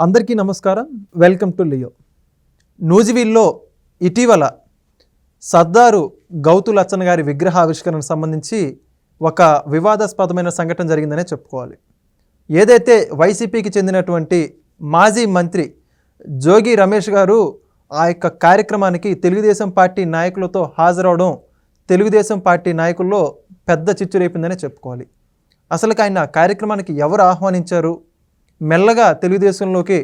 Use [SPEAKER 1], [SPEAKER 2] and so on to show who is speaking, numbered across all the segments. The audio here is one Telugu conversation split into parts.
[SPEAKER 1] అందరికీ నమస్కారం. Welcome to Leo. నూజివీడ్లో ఇటీవల సర్దారు గౌతు లచ్చన్న గారి విగ్రహావిష్కరణకు సంబంధించి ఒక వివాదాస్పదమైన సంఘటన జరిగిందనే చెప్పుకోవాలి. ఏదైతే వైసీపీకి చెందినటువంటి మాజీ మంత్రి జోగి రమేష్ గారు ఆ యొక్క కార్యక్రమానికి తెలుగుదేశం పార్టీ నాయకులతో హాజరవడం తెలుగుదేశం పార్టీ నాయకుల్లో పెద్ద చిచ్చు రేపిందనే చెప్పుకోవాలి. అసలు ఆయన కార్యక్రమానికి ఎవరు ఆహ్వానించారు, మెల్లగా తెలుగుదేశంలోకి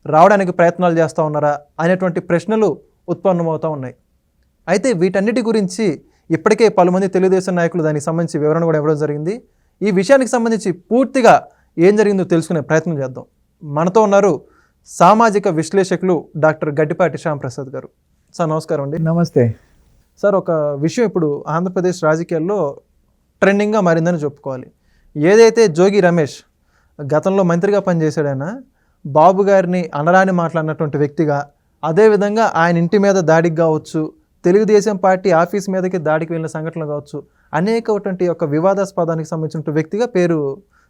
[SPEAKER 1] రావడానికి ప్రయత్నాలు చేస్తూ ఉన్నారా అనేటువంటి ప్రశ్నలు ఉత్పన్నమవుతూ ఉన్నాయి. అయితే వీటన్నిటి గురించి ఇప్పటికే పలుమంది తెలుగుదేశం నాయకులు దానికి సంబంధించి వివరణ కూడా ఇవ్వడం జరిగింది. ఈ విషయానికి సంబంధించి పూర్తిగా ఏం జరిగిందో తెలుసుకునే ప్రయత్నం చేద్దాం. మనతో ఉన్నారు సామాజిక విశ్లేషకులు డాక్టర్ గడ్డిపాటి శ్యాంప్రసాద్ గారు. సార్ నమస్కారం అండి.
[SPEAKER 2] నమస్తే
[SPEAKER 1] సార్, ఒక విషయం ఇప్పుడు ఆంధ్రప్రదేశ్ రాజకీయాల్లో ట్రెండింగ్గా మారిందని చెప్పుకోవాలి. ఏదైతే జోగి రమేష్ గతంలో మంత్రిగా పనిచేశాడు, ఆయన బాబు గారిని అనరాని మాట్లాడినటువంటి వ్యక్తిగా, అదేవిధంగా ఆయన ఇంటి మీద దాడికి కావచ్చు, తెలుగుదేశం పార్టీ ఆఫీస్ మీదకి దాడికి వెళ్ళిన సంఘటనలు కావచ్చు, అనేకటువంటి ఒక వివాదాస్పదానికి సంబంధించిన వ్యక్తిగా పేరు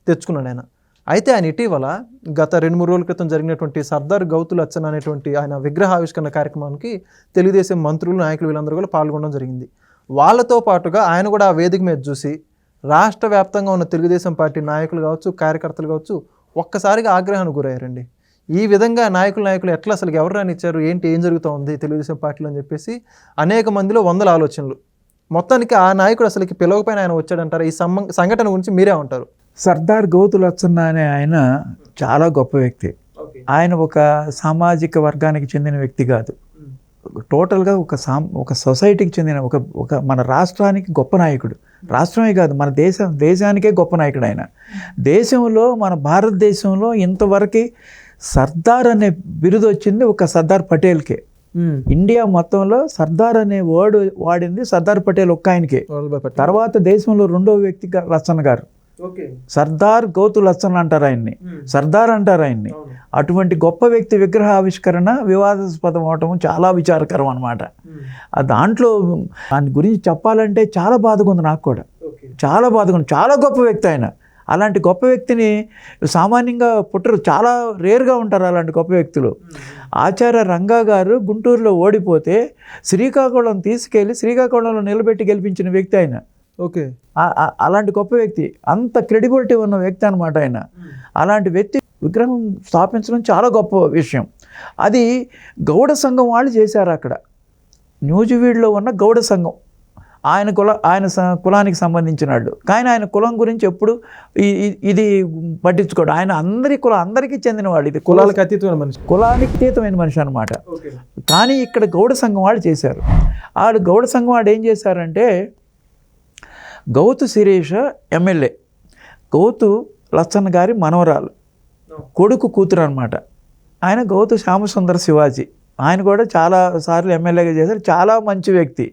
[SPEAKER 1] తెచ్చుకున్నాడు ఆయన. అయితే ఆయన ఇటీవల గత 2-3 రోజుల క్రితం జరిగినటువంటి సర్దార్ గౌతు లచ్చన్న అనేటువంటి ఆయన విగ్రహావిష్కరణ కార్యక్రమానికి తెలుగుదేశం మంత్రులు, నాయకులు వీళ్ళందరూ కూడా పాల్గొనడం జరిగింది. వాళ్ళతో పాటుగా ఆయన కూడా ఆ వేదిక మీద చూసి రాష్ట్ర వ్యాప్తంగా ఉన్న తెలుగుదేశం పార్టీ నాయకులు కావచ్చు, కార్యకర్తలు కావచ్చు, ఒక్కసారిగా ఆగ్రహానికి గురయ్యారండి. ఈ విధంగా నాయకులు ఎట్లా అసలు ఎవరు రానిచ్చారు, ఏం జరుగుతూ ఉంది తెలుగుదేశం పార్టీలో అని చెప్పేసి అనేక మందిలో వందల ఆలోచనలు. మొత్తానికి ఆ నాయకుడు అసలుకి పిలవపైన ఆయన వచ్చాడంటారు. ఈ సంఘటన గురించి మీరే ఉంటారు?
[SPEAKER 2] సర్దార్ గౌతు లచ్చన్న అనే ఆయన చాలా గొప్ప వ్యక్తి. ఆయన ఒక సామాజిక వర్గానికి చెందిన వ్యక్తి కాదు, టోటల్గా ఒక సొసైటీకి చెందిన ఒక మన రాష్ట్రానికి గొప్ప నాయకుడు. రాష్ట్రమే కాదు, మన దేశానికే గొప్ప నాయకుడు ఆయన. దేశంలో, మన భారతదేశంలో ఇంతవరకు సర్దార్ అనే బిరుదు వచ్చింది ఒక సర్దార్ పటేల్కే. ఇండియా మొత్తంలో సర్దార్ అనే వర్డ్ వాడింది సర్దార్ పటేల్ ఒక్క ఆయనకే. తర్వాత దేశంలో రెండో వ్యక్తి లచ్చన్న గారు. సర్దార్ గౌతు లచ్చన్న అంటారు ఆయన్ని, సర్దార్ అంటారు ఆయన్ని. అటువంటి గొప్ప వ్యక్తి విగ్రహ ఆవిష్కరణ వివాదాస్పదం అవటం చాలా విచారకరం అనమాట. దాంట్లో దాని గురించి చెప్పాలంటే చాలా బాధగా ఉంది, నాకు కూడా చాలా బాధగా ఉంది. చాలా గొప్ప వ్యక్తి ఆయన. అలాంటి గొప్ప వ్యక్తిని సామాన్యంగా పుట్టరు, చాలా రేర్గా ఉంటారు అలాంటి గొప్ప వ్యక్తులు. ఆచార్య రంగా గారు గుంటూరులో ఓడిపోతే శ్రీకాకుళం తీసుకెళ్ళి శ్రీకాకుళంలో నిలబెట్టి గెలిపించిన వ్యక్తి ఆయన.
[SPEAKER 1] ఓకే,
[SPEAKER 2] అలాంటి గొప్ప వ్యక్తి, అంత క్రెడిబిలిటీ ఉన్న వ్యక్తి అనమాట ఆయన. అలాంటి వ్యక్తి విగ్రహం స్థాపించడం చాలా గొప్ప విషయం. అది గౌడ సంఘం వాళ్ళు చేశారు అక్కడ. నూజివీడ్లో ఉన్న గౌడ సంఘం ఆయన కులానికి సంబంధించిన వాళ్ళు. కానీ ఆయన కులం గురించి ఎప్పుడు ఇది పట్టించుకోడు. ఆయన అందరికీ చెందినవాడు. ఇది
[SPEAKER 1] కులానికి అతీతమైన మనిషి,
[SPEAKER 2] కులానికి అతీతమైన మనిషి అనమాట. కానీ ఇక్కడ గౌడ సంఘం వాళ్ళు చేశారు. వాళ్ళు గౌడ సంఘం వాళ్ళు ఏం చేశారంటే, గౌతు శిరీష ఎమ్మెల్యే, గౌతు లచ్చన్న గారి మనవరాలు, కొడుకు కూతురు అనమాట. ఆయన గౌతు శ్యామసుందర శివాజీ. ఆయన కూడా చాలాసార్లు ఎమ్మెల్యేగా చేశారు. చాలా మంచి వ్యక్తి.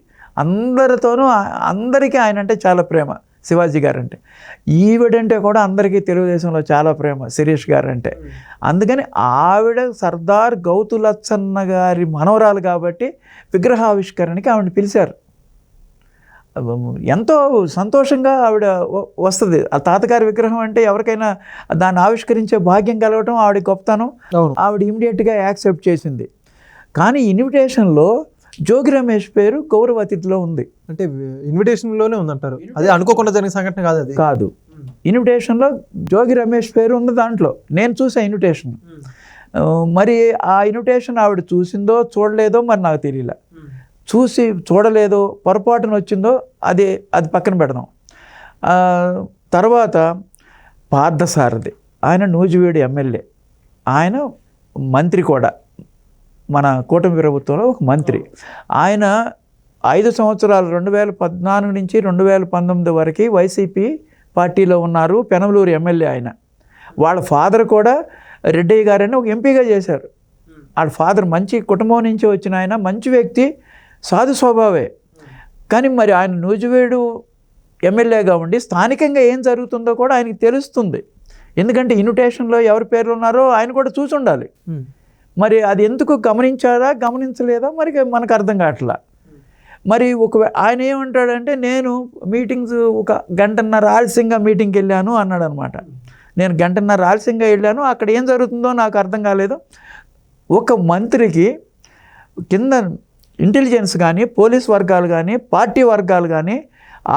[SPEAKER 2] అందరికీ ఆయన అంటే చాలా ప్రేమ. శివాజీ గారు అంటే, ఈవిడంటే కూడా అందరికీ తెలుగుదేశంలో చాలా ప్రేమ శిరీష్ గారు అంటే. అందుకని ఆవిడ సర్దార్ గౌతు లచ్చన్న గారి మనవరాలు కాబట్టి విగ్రహావిష్కరణకి ఆవిడని పిలిచారు. ఎంతో సంతోషంగా ఆవిడ వస్తుంది. ఆ తాతగారి విగ్రహం అంటే ఎవరికైనా దాన్ని ఆవిష్కరించే భాగ్యం కలగటం ఆవిడ గొప్పతనం. ఆవిడ ఇమీడియట్గా యాక్సెప్ట్ చేసింది. కానీ ఇన్విటేషన్లో జోగి రమేష్ పేరు గౌరవ అతిథిలో ఉంది.
[SPEAKER 1] అంటే ఇన్విటేషన్లోనే ఉందంటారు? అది అనుకోకుండా జరిగిన సంఘటన కాదు, అది
[SPEAKER 2] కాదు. ఇన్విటేషన్లో జోగి రమేష్ పేరు ఉంది దాంట్లో. నేను చూసా ఇన్విటేషన్. మరి ఆ ఇన్విటేషన్ ఆవిడ చూసిందో చూడలేదో మరి నాకు తెలియలే. చూడలేదో పొరపాటున వచ్చిందో అది పక్కన పెడదాం. తర్వాత పార్థసారథి, ఆయన నూజివీడు ఎమ్మెల్యే, ఆయన మంత్రి కూడా, మన కూటమి ప్రభుత్వంలో ఒక మంత్రి. ఆయన 5 సంవత్సరాలు 2014 నుంచి 2019 వరకు వైసీపీ పార్టీలో ఉన్నారు. పెనమలూరు ఎమ్మెల్యే ఆయన. వాళ్ళ ఫాదర్ కూడా రెడ్డయ్య గారని ఒక ఎంపీగా చేశారు. వాళ్ళ ఫాదర్ మంచి కుటుంబం నుంచి వచ్చిన ఆయన, మంచి వ్యక్తి, సాధు స్వభావే. కానీ మరి ఆయన నూజివీడు ఎమ్మెల్యేగా ఉండి స్థానికంగా ఏం జరుగుతుందో కూడా ఆయనకి తెలుస్తుంది. ఎందుకంటే ఇన్విటేషన్లో ఎవరి పేర్లు ఉన్నారో ఆయన కూడా చూసి ఉండాలి. మరి అది ఎందుకు గమనించలేదా మరి మనకు అర్థం కావట్లా. మరి ఆయన ఏమంటాడంటే, నేను మీటింగ్స్ 1 గంటన్నర ఆలస్యంగా మీటింగ్కి వెళ్ళాను అన్నాడు అనమాట. నేను గంటన్నర ఆలస్యంగా వెళ్ళాను, అక్కడ ఏం జరుగుతుందో నాకు అర్థం కాలేదు. ఒక మంత్రికి కింద ఇంటెలిజెన్స్ కానీ, పోలీస్ వర్గాలు కానీ, పార్టీ వర్గాలు కానీ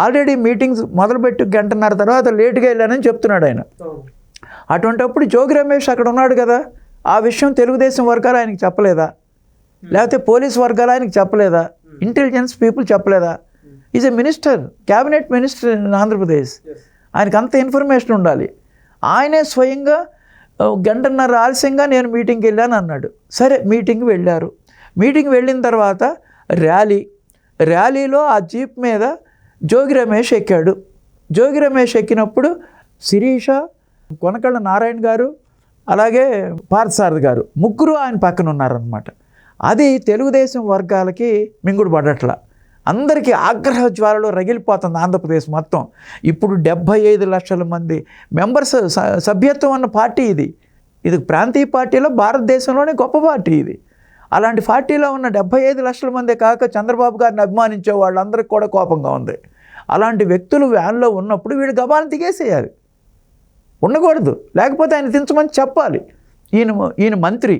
[SPEAKER 2] ఆల్రెడీ మీటింగ్స్ మొదలుపెట్టి గంటన్నర తర్వాత లేటుగా వెళ్ళానని చెప్తున్నాడు ఆయన. అటువంటిప్పుడు జోగి రమేష్ అక్కడ ఉన్నాడు కదా, ఆ విషయం తెలుగుదేశం వర్గాలు ఆయనకి చెప్పలేదా? లేకపోతే పోలీస్ వర్గాలు ఆయనకి చెప్పలేదా? ఇంటెలిజెన్స్ పీపుల్ చెప్పలేదా? Is a minister, cabinet minister in Andhra Pradesh. ఆయనకు అంత ఇన్ఫర్మేషన్ ఉండాలి. ఆయనే స్వయంగా గంటన్నర ఆలస్యంగా నేను మీటింగ్కి వెళ్ళాను అన్నాడు. సరే, మీటింగ్కి వెళ్ళారు. మీటింగ్ వెళ్ళిన తర్వాత ర్యాలీలో ఆ జీప్ మీద జోగి రమేష్ ఎక్కాడు. జోగి రమేష్ ఎక్కినప్పుడు శిరీష, కొనకళ్ళ నారాయణ గారు, అలాగే పార్థసారథి గారు ముగ్గురు ఆయన పక్కన ఉన్నారనమాట. అది తెలుగుదేశం వర్గాలకి మింగుడు పడట్ల. అందరికీ ఆగ్రహ జ్వాలలో రగిలిపోతుంది ఆంధ్రప్రదేశ్ మొత్తం. ఇప్పుడు 75 లక్షల మంది మెంబర్స్ సభ్యత్వం ఉన్న పార్టీ ఇది. ఇది ప్రాంతీయ పార్టీలో భారతదేశంలోనే గొప్ప పార్టీ ఇది. అలాంటి పార్టీలో ఉన్న 75 లక్షల మంది కాక చంద్రబాబు గారిని అభిమానించే వాళ్ళందరికీ కూడా కోపంగా ఉంది. అలాంటి వ్యక్తులు వ్యాన్లో ఉన్నప్పుడు వీడు గబాలను దిగేసేయాలి, ఉండకూడదు. లేకపోతే ఆయన దించమని చెప్పాలి. ఈయన మంత్రి,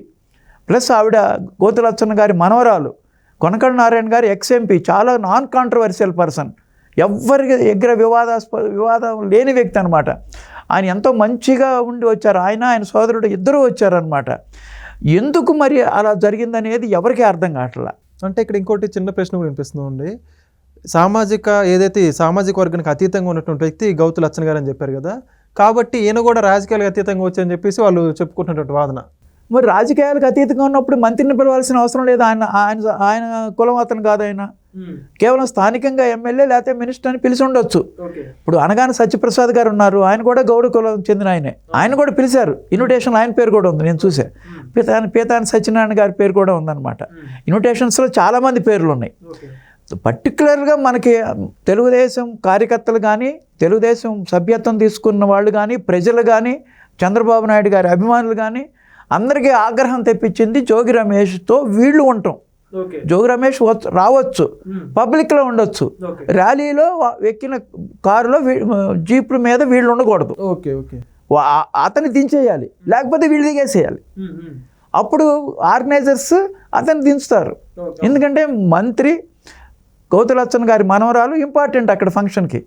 [SPEAKER 2] ప్లస్ ఆవిడ గోతులచ్చన్న గారి మనవరాలు, కొనకళ్ళ నారాయణ గారి ఎక్స్ఎంపీ, చాలా నాన్ కాంట్రవర్షియల్ పర్సన్, ఎవ్వరికి వివాదం లేని వ్యక్తి అనమాట. ఆయన ఎంతో మంచిగా ఉండి వచ్చారు. ఆయన సోదరుడు ఇద్దరూ వచ్చారనమాట. ఎందుకు మరి అలా జరిగిందనేది ఎవరికీ అర్థం కావట్లా.
[SPEAKER 1] అంటే ఇక్కడ ఇంకోటి చిన్న ప్రశ్న కూడా వినిపిస్తుందండి. సామాజిక వర్గానికి అతీతంగా ఉన్నటువంటి వ్యక్తి గౌతు లచ్చన్ గారు అని చెప్పారు కదా, కాబట్టి ఈయన కూడా రాజకీయాలకు అతీతంగా వచ్చని చెప్పేసి వాళ్ళు చెప్పుకుంటున్నటువంటి వాదన.
[SPEAKER 2] మరి రాజకీయాలకు అతీతంగా ఉన్నప్పుడు మంత్రిని పిలవాల్సిన అవసరం లేదు. ఆయన కులం అతను కాదు. ఆయన కేవలం స్థానికంగా ఎమ్మెల్యే లేకపోతే మినిస్టర్ అని పిలిచి ఉండొచ్చు. ఇప్పుడు అనగానే సత్యప్రసాద్ గారు ఉన్నారు, ఆయన కూడా గౌడ కులం చెందిన ఆయనే. ఆయన కూడా పిలిచారు. ఇన్విటేషన్ ఆయన పేరు కూడా ఉంది, నేను చూసా. పీతాని సత్యనారాయణ గారి పేరు కూడా ఉందన్నమాట. ఇన్విటేషన్స్లో చాలామంది పేర్లు ఉన్నాయి. పర్టికులర్గా మనకి తెలుగుదేశం కార్యకర్తలు కానీ, తెలుగుదేశం సభ్యత్వం తీసుకున్న వాళ్ళు కానీ, ప్రజలు కానీ, చంద్రబాబు నాయుడు గారి అభిమానులు కానీ అందరికీ ఆగ్రహం తెప్పించింది జోగి రమేష్తో వీళ్ళు ఉండటం. జోగి రమేష్ రావచ్చు, పబ్లిక్లో ఉండొచ్చు, ర్యాలీలో ఎక్కిన కారులో జీపుల మీద వీళ్ళు ఉండకూడదు. అతన్ని దించేయాలి, లేకపోతే వీళ్ళు దిగేసేయాలి. అప్పుడు ఆర్గనైజర్స్ అతన్ని దించుతారు. ఎందుకంటే మంత్రి గౌతులచ్చన్ గారి మనవరాలు ఇంపార్టెంట్ అక్కడ ఫంక్షన్కి,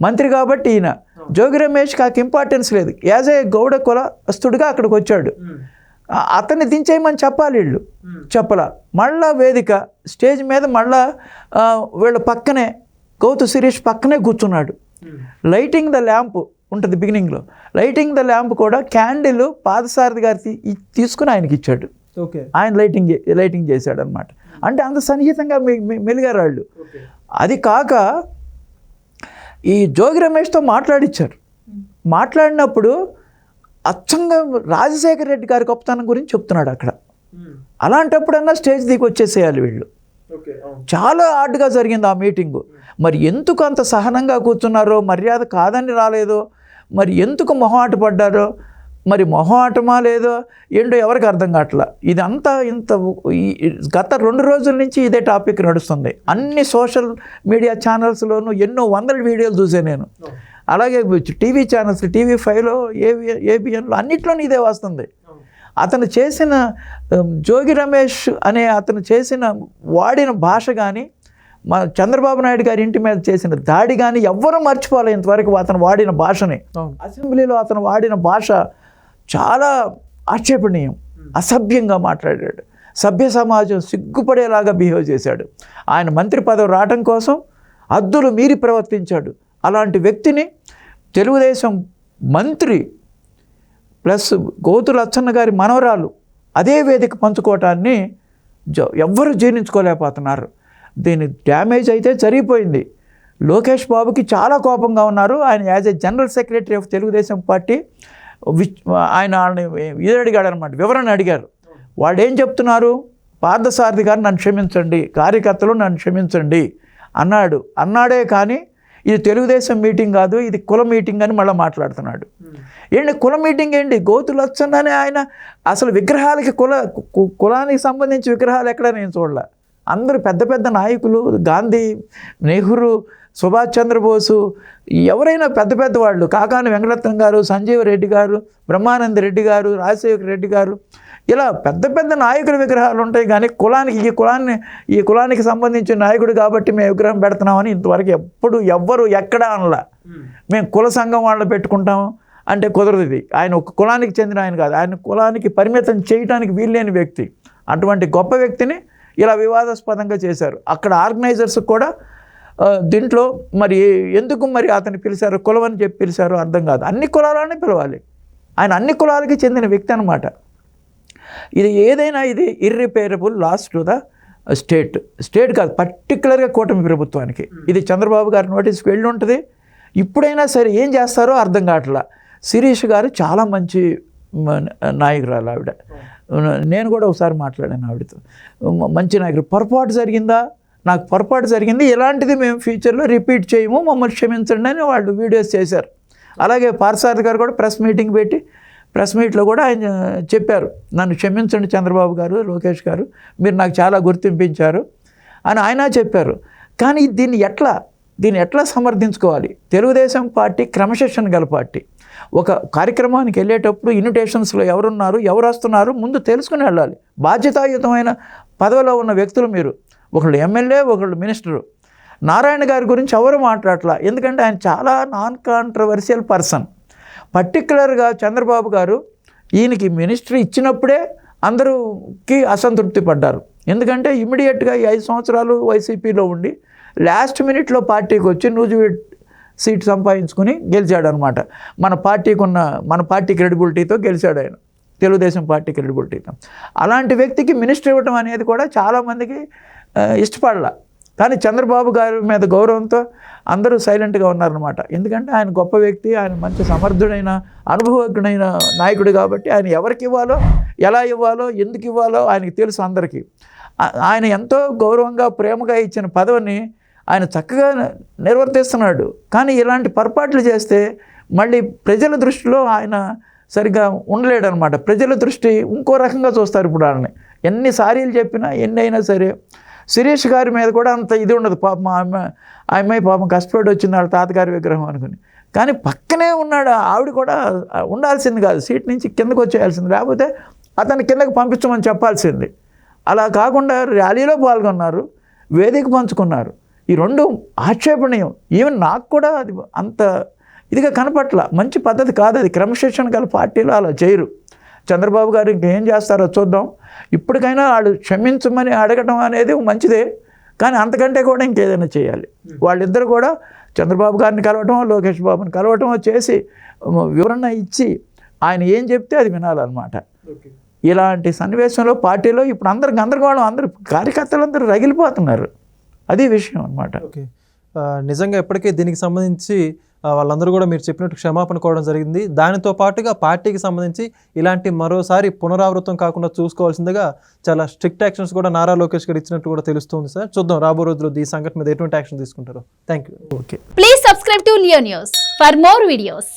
[SPEAKER 2] మంత్రి కాబట్టి ఈయన. జోగి రమేష్కి ఆ ఇంపార్టెన్స్ లేదు. యాజ్ ఏ గౌడ కులస్తుడిగా అక్కడికి వచ్చాడు. అతన్ని దించేయమని చెప్పాలి, వీళ్ళు చెప్పలా. మళ్ళా వేదిక స్టేజ్ మీద మళ్ళా వీళ్ళ పక్కనే గౌతు శిరీష్ పక్కనే కూర్చున్నాడు. లైటింగ్ ద ల్యాంప్ ఉంటుంది బిగినింగ్లో. లైటింగ్ ద ల్యాంప్ కూడా క్యాండిల్ పార్థసారథి గారి తీసుకుని ఆయనకి ఇచ్చాడు. ఆయన లైటింగ్ చేశాడు అనమాట. అంటే అంత సన్నిహితంగా మెలిగారు వాళ్ళు. అది కాక ఈ జోగి రమేష్తో మాట్లాడిచ్చారు. మాట్లాడినప్పుడు అచ్చంగా రాజశేఖర రెడ్డి గారి గొప్పతనం గురించి చెప్తున్నాడు అక్కడ. అలాంటప్పుడన్నా స్టేజ్ దిగి వచ్చేసేయాలి వీళ్ళు. చాలా హార్డ్గా జరిగింది ఆ మీటింగు. మరి ఎందుకు అంత సహనంగా కూర్చున్నారో, మర్యాద కాదని రాలేదో, మరి ఎందుకు మొహమాట పడ్డారో, మరి మొహమాటమా లేదో ఏంటో ఎవరికి అర్థం కావట్లా. ఇదంతా గత 2 రోజుల నుంచి ఇదే టాపిక్ నడుస్తుంది. అన్ని సోషల్ మీడియా ఛానల్స్లోనూ ఎన్నో వందల వీడియోలు చూసాను నేను. అలాగే టీవీ ఛానల్స్, TV5లో, ABNలో అన్నిట్లోనూ ఇదే వస్తుంది. అతను చేసిన జోగి రమేష్ అనే అతను వాడిన భాష కానీ, మా చంద్రబాబు నాయుడు గారి ఇంటి మీద చేసిన దాడి కానీ ఎవ్వరూ మర్చిపోలే ఇంతవరకు. అతను వాడిన భాషని, అసెంబ్లీలో అతను వాడిన భాష చాలా ఆక్షేపణీయం. అసభ్యంగా మాట్లాడాడు. సభ్య సమాజం సిగ్గుపడేలాగా బిహేవ్ చేశాడు. ఆయన మంత్రి పదవి రావడం కోసం హద్దులు మీరి ప్రవర్తించాడు. అలాంటి వ్యక్తిని తెలుగుదేశం మంత్రి ప్లస్ గౌతు లచ్చన్న గారి మనవరాలు అదే వేదిక పంచుకోవటాన్ని ఎవ్వరూ జీర్ణించుకోలేకపోతున్నారు. దీని డ్యామేజ్ అయితే జరిగిపోయింది. లోకేష్ బాబుకి చాలా కోపంగా ఉన్నారు. ఆయన as a general secretary of Telugu Desam party ఆయన ఇది అడిగాడు అనమాట, వివరణ అడిగారు. వాళ్ళు ఏం చెప్తున్నారు, పార్థసారథి గారు నన్ను క్షమించండి, కార్యకర్తలు నన్ను క్షమించండి అన్నాడే కానీ ఇది తెలుగుదేశం మీటింగ్ కాదు, ఇది కుల మీటింగ్ అని మళ్ళీ మాట్లాడుతున్నాడు. ఏంటి కుల మీటింగ్ ఏంటి? గౌతు లచ్చన్ అని ఆయన అసలు విగ్రహాలకి కులానికి సంబంధించి విగ్రహాలు ఎక్కడ నేను చూడలే. అందరూ పెద్ద పెద్ద నాయకులు, గాంధీ, నెహ్రూ, సుభాష్ చంద్రబోసు, ఎవరైనా పెద్ద పెద్ద వాళ్ళు, కాకాని వెంకటరత్నం గారు, సంజీవ్ రెడ్డి గారు, బ్రహ్మానంద రెడ్డి గారు, రాజశేఖర రెడ్డి గారు, ఇలా పెద్ద పెద్ద నాయకుల విగ్రహాలు ఉంటాయి. కానీ ఈ కులానికి సంబంధించిన నాయకుడు కాబట్టి మేము విగ్రహం పెడుతున్నామని ఇంతవరకు ఎవ్వరు ఎక్కడా అనలా. మేము కుల సంఘం వాళ్ళు పెట్టుకుంటాము అంటే కుదరదు. ఇది ఆయన ఒక కులానికి చెందిన ఆయన కాదు, ఆయన కులానికి పరిమితం చేయడానికి వీల్లేని వ్యక్తి. అటువంటి గొప్ప వ్యక్తిని ఇలా వివాదాస్పదంగా చేశారు. అక్కడ ఆర్గనైజర్స్ కూడా దీంట్లో మరి ఎందుకు మరి అతన్ని పిలిచారు, కులం అని చెప్పి పిలిచారు అర్థం కాదు. అన్ని కులాలనే పిలవాలి, ఆయన అన్ని కులాలకి చెందిన వ్యక్తి అనమాట. ఇది ఏదైనా ఇది irreparable loss to the state కాదు, పర్టికులర్గా కూటమి ప్రభుత్వానికి. ఇది చంద్రబాబు గారి నోటీస్కి వెళ్ళి ఉంటుంది. ఇప్పుడైనా సరే ఏం చేస్తారో అర్థం కావట్లా. శిరీష్ గారు చాలా మంచి నాయకురాలు ఆవిడ. నేను కూడా ఒకసారి మాట్లాడాను ఆవిడతో. మంచి నాయకుడు. పొరపాటు జరిగిందా, నాకు పొరపాటు జరిగింది, ఇలాంటిది మేము ఫ్యూచర్లో రిపీట్ చేయము, మమ్మల్ని క్షమించండి అని వాళ్ళు వీడియోస్ చేశారు. అలాగే పార్సారథి గారు కూడా ప్రెస్ మీటింగ్ పెట్టి ప్రెస్ మీట్లో కూడా ఆయన చెప్పారు, నన్ను క్షమించండి చంద్రబాబు గారు, లోకేష్ గారు, మీరు నాకు చాలా గుర్తింపించారు అని ఆయన చెప్పారు. కానీ దీన్ని ఎట్లా సమర్థించుకోవాలి? తెలుగుదేశం పార్టీ క్రమశిక్షణ గల పార్టీ. ఒక కార్యక్రమానికి వెళ్ళేటప్పుడు ఇన్విటేషన్స్లో ఎవరున్నారు, ఎవరు వస్తున్నారు ముందు తెలుసుకుని వెళ్ళాలి. బాధ్యతాయుతమైన పదవిలో ఉన్న వ్యక్తులు మీరు, ఒకళ్ళు ఎమ్మెల్యే, ఒకళ్ళు మినిస్టరు. నారాయణ గారి గురించి ఎవరు మాట్లాడట్లా, ఎందుకంటే ఆయన చాలా నాన్ కాంట్రవర్షియల్ పర్సన్. పర్టికులర్గా చంద్రబాబు గారు ఈయనకి మినిస్ట్రీ ఇచ్చినప్పుడే అందరూకి అసంతృప్తి పడ్డారు. ఎందుకంటే ఇమీడియట్గా ఈ 5 సంవత్సరాలు వైసీపీలో ఉండి లాస్ట్ మినిట్లో పార్టీకి వచ్చి నూజివీడ్ సీట్ సంపాదించుకుని గెలిచాడు అనమాట. మన పార్టీ క్రెడిబిలిటీతో గెలిచాడు ఆయన, తెలుగుదేశం పార్టీ క్రెడిబిలిటీతో. అలాంటి వ్యక్తికి మినిస్టర్ ఇవ్వడం అనేది కూడా చాలామందికి ఇష్టపడాల. కానీ చంద్రబాబు గారి మీద గౌరవంతో అందరూ సైలెంట్గా ఉన్నారనమాట. ఎందుకంటే ఆయన గొప్ప వ్యక్తి, ఆయన మంచి సమర్థుడైన అనుభవజ్ఞుడైన నాయకుడు కాబట్టి ఆయన ఎవరికి ఇవ్వాలో, ఎలా ఇవ్వాలో, ఎందుకు ఇవ్వాలో ఆయనకి తెలుసు అందరికీ. ఆయన ఎంతో గౌరవంగా ప్రేమగా ఇచ్చిన పదవిని ఆయన చక్కగా నిర్వర్తిస్తున్నాడు. కానీ ఇలాంటి పొరపాట్లు చేస్తే మళ్ళీ ప్రజల దృష్టిలో ఆయన సరిగ్గా ఉండలేడనమాట. ప్రజల దృష్టి ఇంకో రకంగా చూస్తారు ఇప్పుడు ఆయన్ని. ఎన్నిసార్లు చెప్పినా ఎన్నైనా సరే. శిరీష్ గారి మీద కూడా అంత ఇది ఉండదు. పాపం ఆ అమ్మాయి పాపం కష్టపడి వచ్చింది వాళ్ళ తాతగారి విగ్రహం అనుకుని. కానీ పక్కనే ఉన్నాడు, ఆవిడ కూడా ఉండాల్సింది కాదు, సీట్ నుంచి కిందకు వచ్చేయాల్సింది, లేకపోతే అతన్ని కిందకు పంపించమని చెప్పాల్సింది. అలా కాకుండా ర్యాలీలో పాల్గొన్నారు, వేదిక పంచుకున్నారు. ఈ రెండు ఆక్షేపణీయం. ఈవెన్ నాకు కూడా అది అంత ఇదిగా కనపట్ల. మంచి పద్ధతి కాదు అది. క్రమశిక్షణ గల పార్టీలో అలా చేయరు. చంద్రబాబు గారు ఇంకేం చేస్తారో చూద్దాం. ఇప్పటికైనా వాళ్ళు క్షమించమని అడగడం అనేది మంచిదే, కానీ అంతకంటే కూడా ఇంకేదైనా చేయాలి. వాళ్ళిద్దరు కూడా చంద్రబాబు గారిని కలవటం, లోకేష్ బాబుని కలవటం చేసి వివరణ ఇచ్చి ఆయన ఏం చెప్తే అది వినాలన్నమాట. ఇలాంటి సన్నివేశంలో పార్టీలో ఇప్పుడు గందరగోళం, అందరూ కార్యకర్తలందరూ రగిలిపోతున్నారు. అది విషయం అన్నమాట.
[SPEAKER 1] ఓకే, నిజంగా ఇప్పటికే దీనికి సంబంధించి వాళ్ళందరూ కూడా మీరు చెప్పినట్టు క్షమాపణ కోవడం జరిగింది. దానితో పాటుగా పార్టీకి సంబంధించి ఇలాంటి మరోసారి పునరావృతం కాకుండా చూసుకోవాల్సిందిగా చాలా స్ట్రిక్ట్ యాక్షన్స్ కూడా నారా లోకేష్ గారు ఇచ్చినట్టు కూడా తెలుస్తుంది సార్. చూద్దాం రాబో రోజుల్లో ఈ సంఘటన మీద ఎటువంటి యాక్షన్ తీసుకుంటారో. Thank you.
[SPEAKER 2] Okay,
[SPEAKER 3] please subscribe to Leo news for more videos.